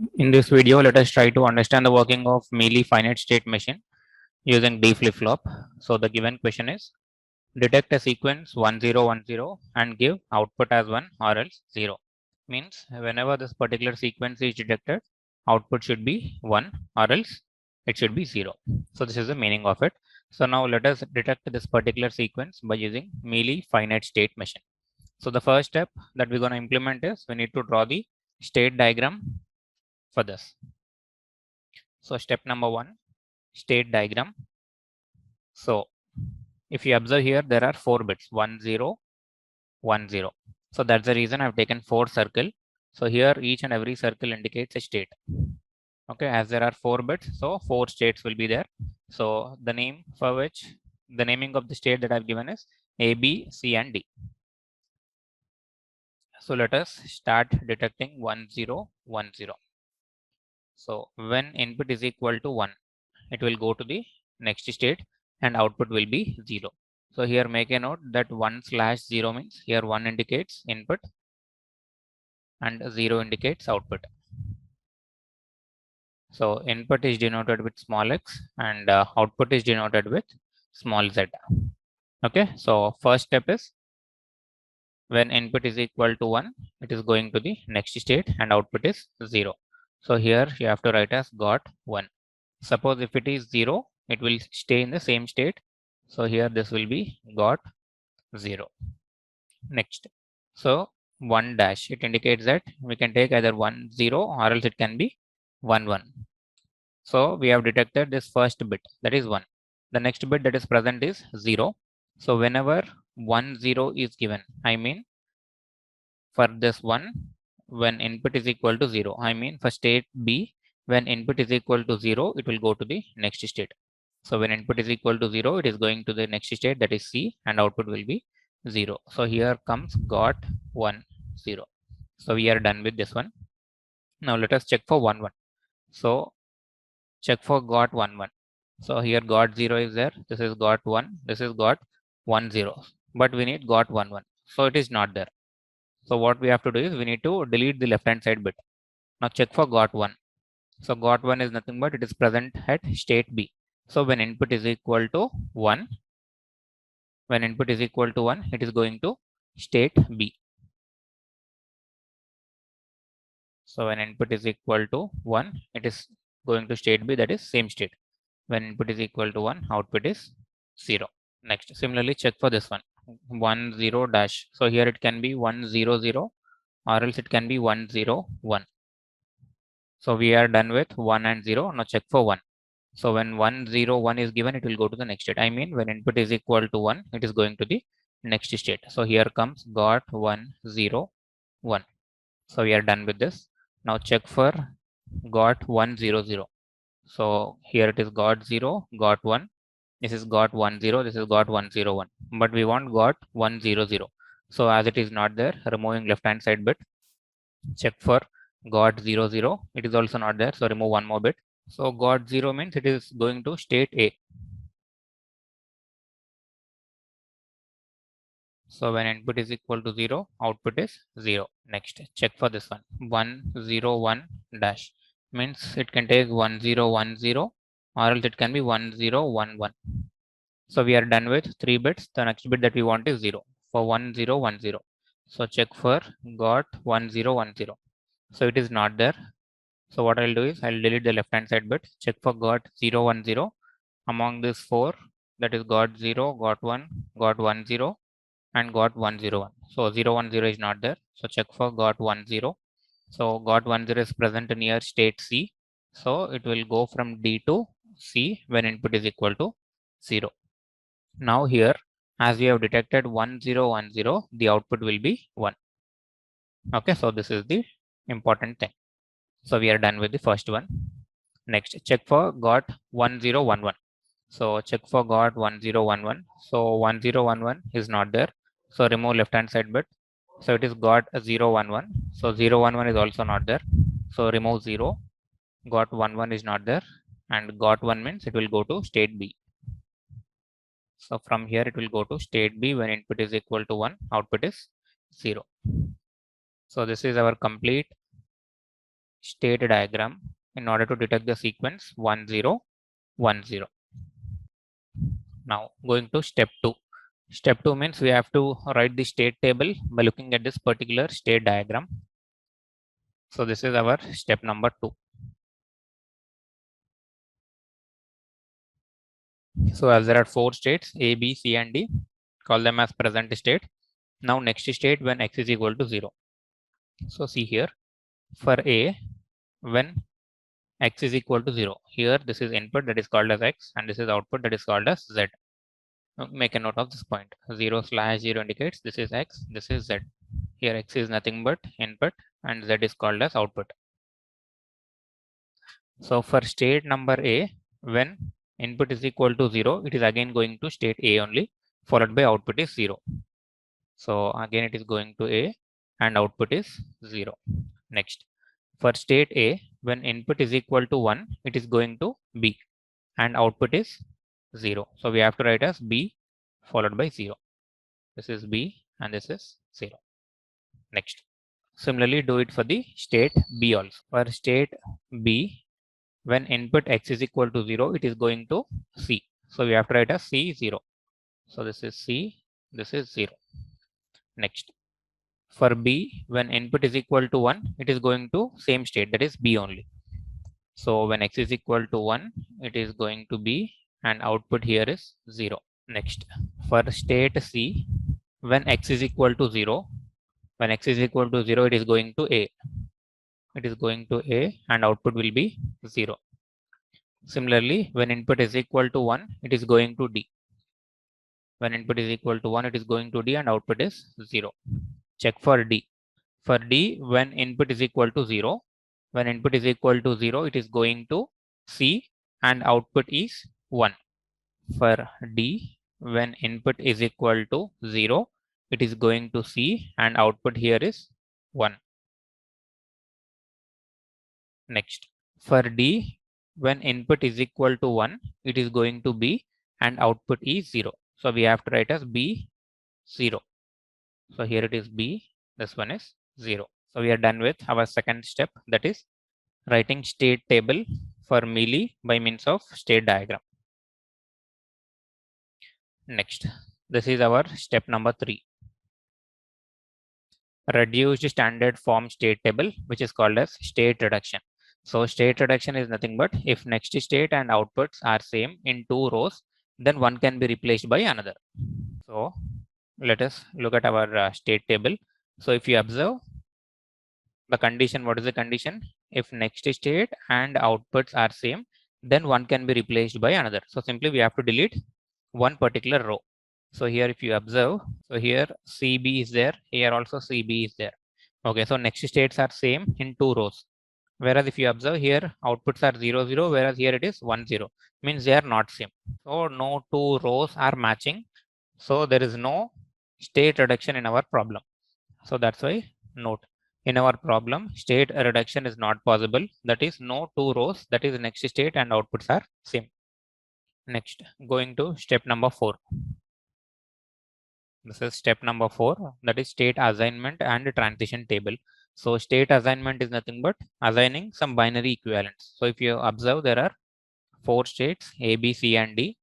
In this video, let us try to understand the working of Mealy Finite State Machine using D flip-flop. So the given question is, detect a sequence 1010 and give output as 1 or else 0. Means whenever this particular sequence is detected, output should be 1 or else it should be 0. So this is the meaning of it. So now let us detect this particular sequence by using Mealy Finite State Machine. So the first step that we're going to implement is we need to draw the state diagram for this. So step number 1, state diagram. So if you observe here, there are 4 bits, 1 0 1 0. So that's the reason I've taken 4 circle. So here each and every circle indicates a state. Okay, as there are 4 bits, so 4 states will be there. So the name for which the naming of the state that I've given is A, B, C, and D. So let us start detecting 1 0 1 0. So when input is equal to 1, it will go to the next state and output will be 0. So here make a note that 1/0 means here 1 indicates input and 0 indicates output. So input is denoted with small x and output is denoted with small z. Okay, so first step is when input is equal to 1, it is going to the next state and output is 0. So here you have to write as got 1. Suppose if it is 0, it will stay in the same state. So here this will be got 0. Next. So 1 dash, it indicates that we can take either 1 0 or else it can be 1 1. So we have detected this first bit, that is 1. The next bit that is present is 0. So whenever 1 0 is given, I mean for this one, when input is equal to 0, I mean for state B, when input is equal to 0, it will go to the next state. So when input is equal to 0, it is going to the next state, that is C, and output will be 0. So here comes got 1 0. So we are done with this one. Now let us check for 1 1. So check for got 1 1. So here got 0 is there. This is got 1. This is got 1 0. But we need got 1 1. So it is not there. So what we have to do is we need to delete the left hand side bit. Now check for got 1. So got 1 is nothing but it is present at state B. So when input is equal to 1, when input is equal to 1, it is going to state B. So when input is equal to 1, it is going to state B, that is same state. When input is equal to 1, output is 0. Next, similarly check for this one, 1 0 dash. So here it can be 1 0 0 or else it can be 1 0 1. So we are done with 1 and 0. Now check for 1. So when 1 0 1 is given, it will go to the next state. I mean when input is equal to 1, it is going to the next state. So here comes got 1 0 1. So we are done with this. Now check for got 1 0 0. So here it is got 0, got 1. This is got 1 0. This is got 1 0 1. But we want got 1 0 0. So as it is not there, removing left hand side bit. Check for got 0 0. It is also not there. So remove one more bit. So got 0 means it is going to state A. So when input is equal to 0, output is 0. Next, check for this one. 1 0 1 dash means it can take 1 0 1 0 or else it can be 1 0 1 1. So we are done with 3 bits. The next bit that we want is 0 for 1 0 1 0. So check for got 1 0 1 0. So it is not there. So what I'll do is I'll delete the left hand side bit. Check for got 0 1 0 among these 4, that is got 0, got 1, got 1 0 and got 1 0 1. So 0 1 0 is not there. So check for got 1 0. So got 1 0 is present near state C. So it will go from D to C when input is equal to 0. Now here, as we have detected 1 0 1 0, the output will be 1. Okay, so this is the important thing. So we are done with the first one. Next, check for got 1 0 1 1. So check for got 1 0 1 1. So 1 0 1 1 is not there. So remove left hand side bit. So it is got 0 1 1. So 0 1 1 is also not there. So remove 0. Got 1 1 is not there. And got 1 means it will go to state B. So from here it will go to state B when input is equal to 1, output is 0. So this is our complete state diagram in order to detect the sequence 1 0 1 0. Now going to step 2. Step 2 means we have to write the state table by looking at this particular state diagram. So this is our step number 2. So as there are 4 states A, B, C and D, call them as present state. Now next state when x is equal to 0. So see here, for A, when x is equal to 0, here this is input that is called as x and this is output that is called as z. Make a note of this point. 0/0 indicates this is x, this is z. Here x is nothing but input and z is called as output. So for state number A, when input is equal to 0, it is again going to state A only, followed by output is 0. So again it is going to A and output is 0. Next, for state A, when input is equal to 1, it is going to B and output is 0. So we have to write as B followed by 0. This is B and this is 0. Next, similarly do it for the state B also. For state B, when input x is equal to 0, it is going to C. So we have to write as C 0. So this is C, this is 0. Next, for B, when input is equal to 1, it is going to same state, that is B only. So when x is equal to 1, it is going to B and output here is 0. Next, for state C, when x is equal to 0, when x is equal to 0, it is going to A. It is going to A and output will be 0. Similarly, when input is equal to 1, it is going to D. When input is equal to 1, it is going to D and output is 0. Check for D. For D, when input is equal to 0, when input is equal to 0, it is going to C and output is 1. For D, when input is equal to 0, it is going to C and output here is 1. Next, for D, when input is equal to 1, it is going to B and output is 0. So we have to write as B 0. So here it is B, this one is 0. So we are done with our second step, that is writing state table for Mealy by means of state diagram. Next, this is our step number 3. Reduced standard form state table, which is called as state reduction. So state reduction is nothing but if next state and outputs are same in 2 rows, then one can be replaced by another. So let us look at our state table. So if you observe the condition, what is the condition? If next state and outputs are same, then one can be replaced by another. So simply we have to delete one particular row. So here if you observe, so here CB is there, here also CB is there. Okay, so next states are same in 2 rows. Whereas if you observe here, outputs are 0 0, whereas here it is 1 0, means they are not same. So no 2 rows are matching. So there is no state reduction in our problem. So that's why note, in our problem, state reduction is not possible. That is no 2 rows, that is next state and outputs are same. Next, going to step number 4. This is step number 4, that is state assignment and transition table. So state assignment is nothing but assigning some binary equivalents. So if you observe, there are 4 states A, B, C and D.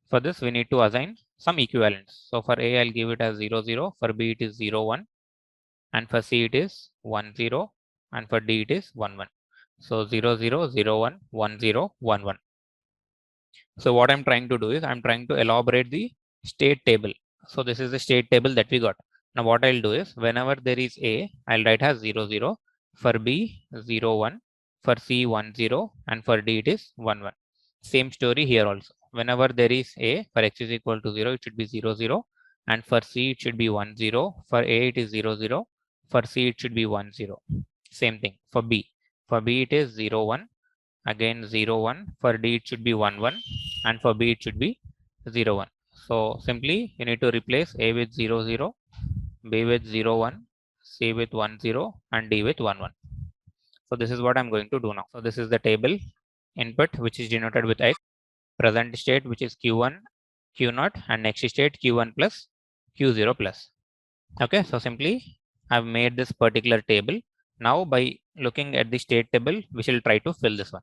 For this, we need to assign some equivalents. So for A, I'll give it as 0 0. For B, it is 0 1. And for C, it is 1 0. And for D, it is 1 1. So 0 0 0 1 1 0 1 1. So what I'm trying to do is I'm trying to elaborate the state table. So this is the state table that we got. Now what I'll do is whenever there is A, I'll write as 0 0. For B, 0 1. For C, 1 0. And for D, it is 1 1. Same story here also. Whenever there is A, for x is equal to 0, it should be 0 0. And for C, it should be 1 0. For A, it is 0 0. For C, it should be 1 0. Same thing for B. For B, it is 0 1. Again 0 1. For D, it should be 1 1. And for B, it should be 0 1. So simply you need to replace A with 0 0, B with 0 1, C with 1 0, and D with 1 1. So this is what I'm going to do now. So this is the table input, which is denoted with X, present state, which is Q1, Q0, and next state Q1 plus Q0 plus. Okay, so simply I've made this particular table. Now by looking at the state table, we shall try to fill this one.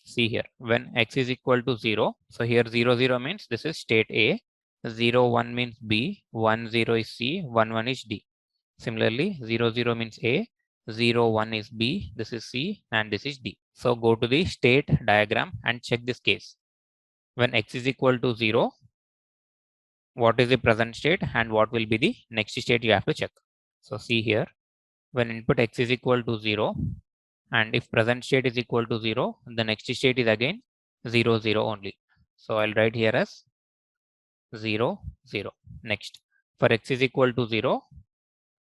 See here, when x is equal to 0, so here 0, 0 means this is state A, 0, 1 means B, 1, 0 is C, 1, 1 is D. Similarly, 0, 0 means A, 0, 1 is B, this is C, and this is D. So go to the state diagram and check this case. When x is equal to 0, what is the present state and what will be the next state you have to check. So see here, when input x is equal to 0, and if present state is equal to 0, the next state is again 0, 0 only. So I'll write here as 0, 0. Next, for x is equal to 0,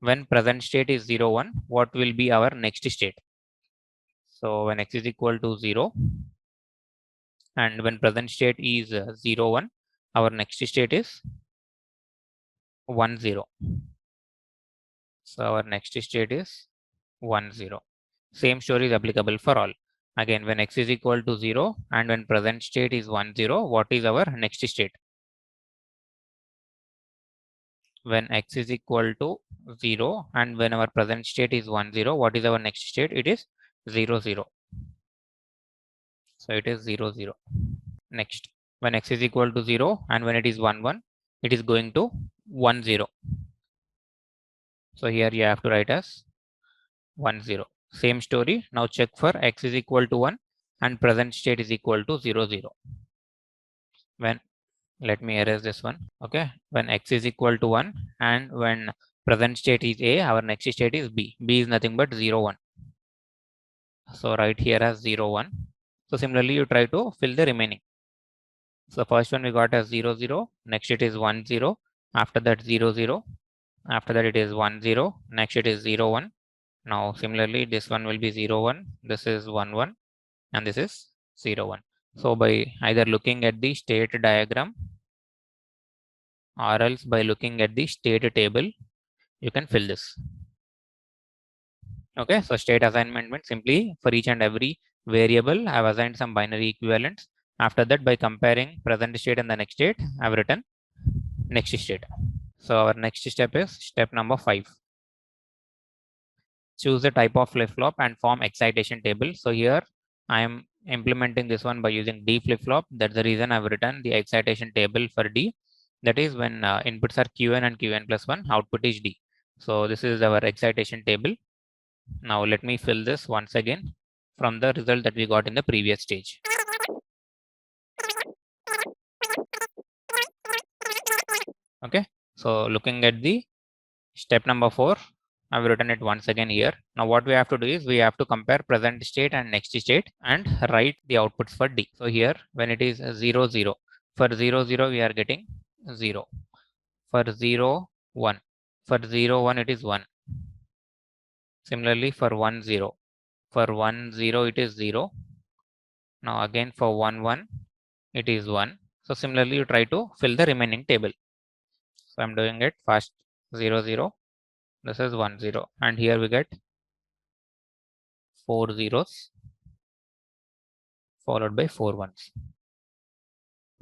when present state is 0, 1, what will be our next state? So when x is equal to 0, and when present state is 0, 1, our next state is 1, 0. So our next state is 1, 0. Same story is applicable for all. Again, when x is equal to 0 and when present state is 1, 0, what is our next state? When x is equal to 0 and when our present state is 1, 0, what is our next state? It is 0, 0. So it is 0, 0. Next, when x is equal to 0 and when it is 1, 1, it is going to 1, 0. So here you have to write as 1, 0. Same story. Now check for x is equal to 1 and present state is equal to 0, 0. When, let me erase this one. Okay. When x is equal to 1 and when present state is A, our next state is B. B is nothing but 0, 1. So write here as 0, 1. So similarly, you try to fill the remaining. So first one we got as 0, 0. Next it is 1, 0. After that 0, 0. After that it is 1, 0. Next it is 0, 1. Now similarly, this one will be 0, 1. This is 1, 1. And this is 0, 1. So by either looking at the state diagram or else by looking at the state table, you can fill this. Okay, so state assignment means simply for each and every variable, I have assigned some binary equivalents. After that, by comparing present state and the next state, I have written next state. So our next step is step number 5. Choose the type of flip-flop and form excitation table. So here I am implementing this one by using D flip-flop. That's the reason I've written the excitation table for D. That is when inputs are Qn and Qn plus 1, output is D. So this is our excitation table. Now let me fill this once again from the result that we got in the previous stage. Okay, so looking at the step number 4, I've written it once again here. Now what we have to do is we have to compare present state and next state and write the outputs for D. So here when it is 0, 0, for 0, 0 we are getting 0. For 0, 1. For 0, 1 it is 1. Similarly for 1, 0. For 1, 0 it is 0. Now again for 1, 1 it is 1. So similarly you try to fill the remaining table. So I'm doing it first 0, 0. This is 1, 0. And here we get 4 zeros followed by 4 ones.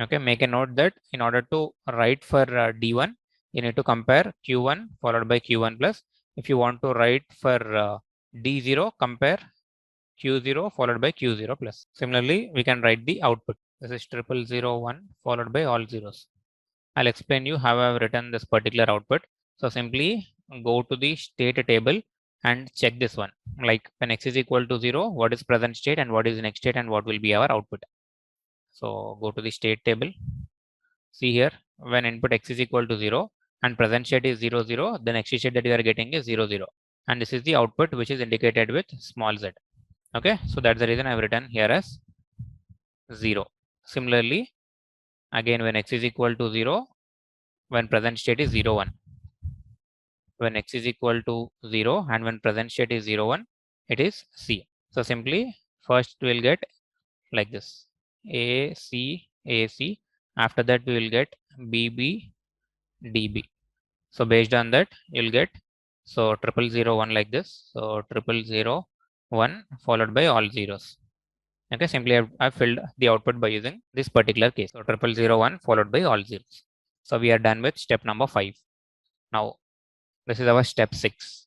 Okay, make a note that in order to write for D1, you need to compare Q1 followed by Q1 plus. If you want to write for D0, compare Q0 followed by Q0 plus. Similarly, we can write the output. This is 0001 followed by all zeros. I'll explain you how I've written this particular output. So simply go to the state table and check this one. Like when x is equal to 0, what is present state and what is next state and what will be our output. So go to the state table. See here, when input x is equal to 0 and present state is 0, 0, the next state that you are getting is 0, 0. And this is the output which is indicated with small z. Okay, so that's the reason I've written here as 0. Similarly, again when x is equal to 0, when present state is 0, 1. When x is equal to 0 and when present state is 0, 1, it is C. So simply first we will get like this A, C, A, C. After that we will get B, B, D, B. So based on that you'll get 0001 like this. So 0001 followed by all zeros. Okay, simply I've filled the output by using this particular case. So 0001 followed by all zeros. So we are done with step number 5. Now this is our step 6.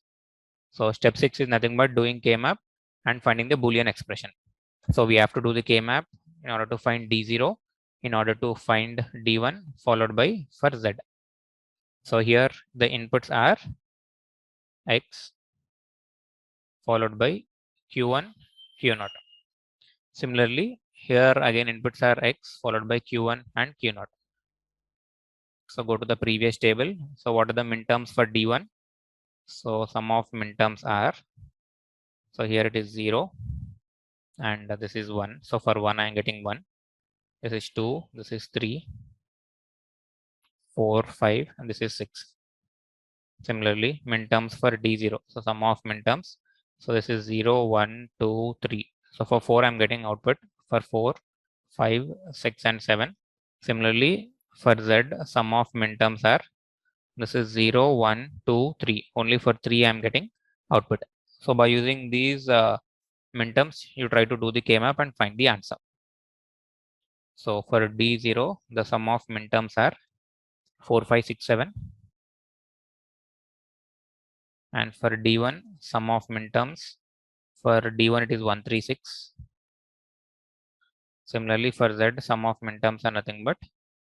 So step 6 is nothing but doing K-map and finding the Boolean expression. So we have to do the K-map in order to find D0, in order to find D1 followed by for Z. So here the inputs are X followed by Q1, Q0. Similarly, here again inputs are X followed by Q1 and Q0. So go to the previous table. So what are the minterms for D1? So sum of minterms are, so here it is 0 and this is 1. So for 1 I am getting 1. This is 2, this is 3, 4, 5 and this is 6. Similarly, minterms for D0. So sum of minterms. So this is 0, 1, 2, 3. So for 4 I'm getting output for 4, 5, 6 and 7. Similarly, for Z, sum of minterms are, this is 0, 1, 2, 3. Only for 3 I'm getting output. So by using these minterms, you try to do the K-map and find the answer. So for D0, the sum of minterms are 4, 5, 6, 7. And for D1, sum of minterms, for D1 it is 1, 3, 6. Similarly, for Z, sum of minterms are nothing but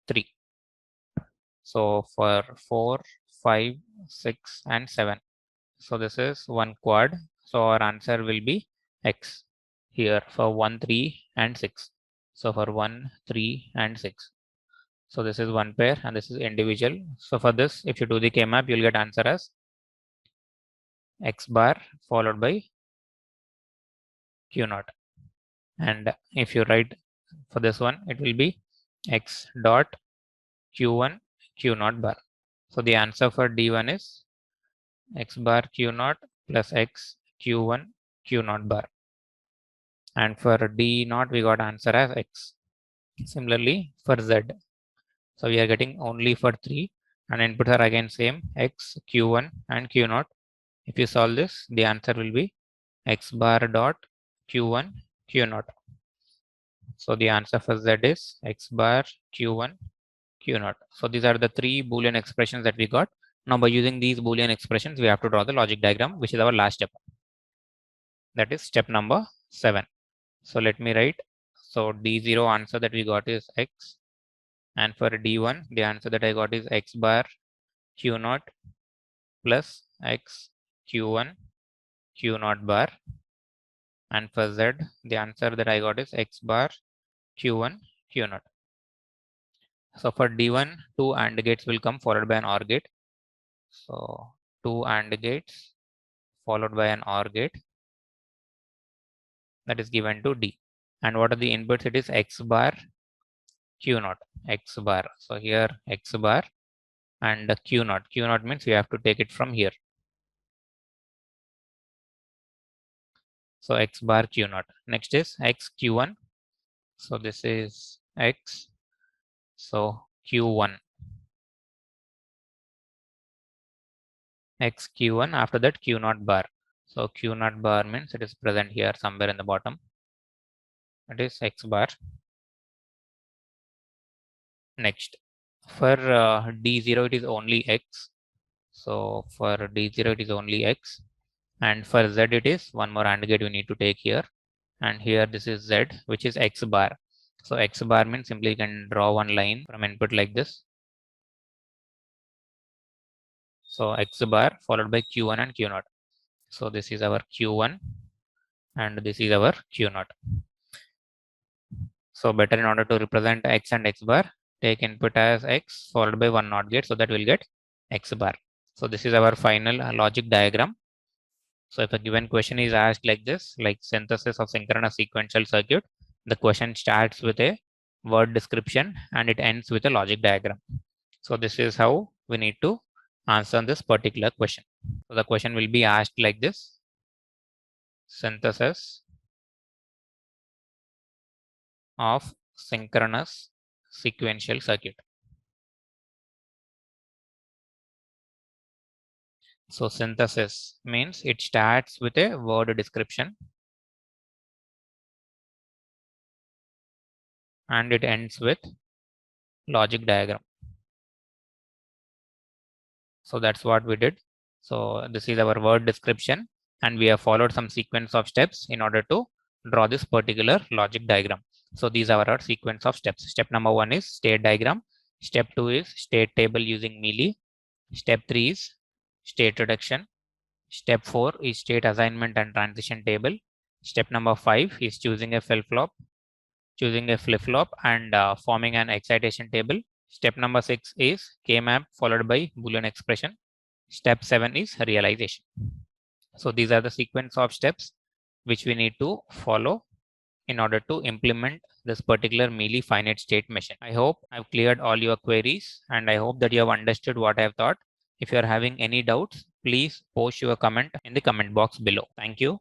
3. So for 4, 5, 6 and 7. So this is one quad. So our answer will be X here for 1, 3 and 6. So for 1, 3 and 6. So this is one pair and this is individual. So for this, if you do the K-map, you'll get answer as X bar followed by Q0. And if you write for this one, it will be X dot Q1 Q0 bar. So the answer for D1 is X bar Q0 plus X Q1 Q0 bar. And for D0, we got answer as X. Similarly, for Z, so we are getting only for 3 and inputs are again same X, Q1 and Q0. If you solve this, the answer will be X bar dot Q1 Q0. So the answer for Z is X bar Q1 Q0. So these are the 3 Boolean expressions that we got. Now by using these Boolean expressions, we have to draw the logic diagram, which is our last step. That is step number 7. So let me write. So D0 answer that we got is X. And for D1, the answer that I got is X bar Q0 plus X Q1 Q0 bar. And for Z, the answer that I got is X bar Q1 Q0. So for D1, 2 AND gates will come followed by an OR gate. So 2 AND gates followed by an OR gate that is given to D. And what are the inputs? It is X bar Q0, X bar. So here X bar and Q0. Q0 means we have to take it from here. So X bar Q0. Next is X Q1. So this is X. So Q1. X Q1. After that Q0 bar. So Q0 bar means it is present here somewhere in the bottom. It is X bar. Next, for D0 it is only X. So for D0 it is only X. And for Z it is one more AND gate we need to take here. And here this is Z, which is X bar. So X bar means simply you can draw one line from input like this. So X bar followed by Q1 and Q0. So this is our Q1 and this is our Q0. So better in order to represent X and X bar, take input as X followed by one NOT gate so that we'll get X bar. So this is our final logic diagram. So if a given question is asked like this, like synthesis of synchronous sequential circuit, the question starts with a word description and it ends with a logic diagram. So this is how we need to answer this particular question. So the question will be asked like this: synthesis of synchronous sequential circuit. So synthesis means it starts with a word description and it ends with logic diagram. So that's what we did. So this is our word description. and we have followed some sequence of steps in order to draw this particular logic diagram. So these are our sequence of steps. Step number 1 is state diagram. Step 2 is state table using Mealy. Step 3 is state reduction. Step 4 is state assignment and transition table. Step number 5 is choosing a flip-flop and forming an excitation table. Step number 6 is K-map followed by Boolean expression. Step 7 is realization. So these are the sequence of steps which we need to follow in order to implement this particular Mealy finite state machine. I hope I've cleared all your queries and I hope that you have understood what I have taught. If you are having any doubts, please post your comment in the comment box below. Thank you.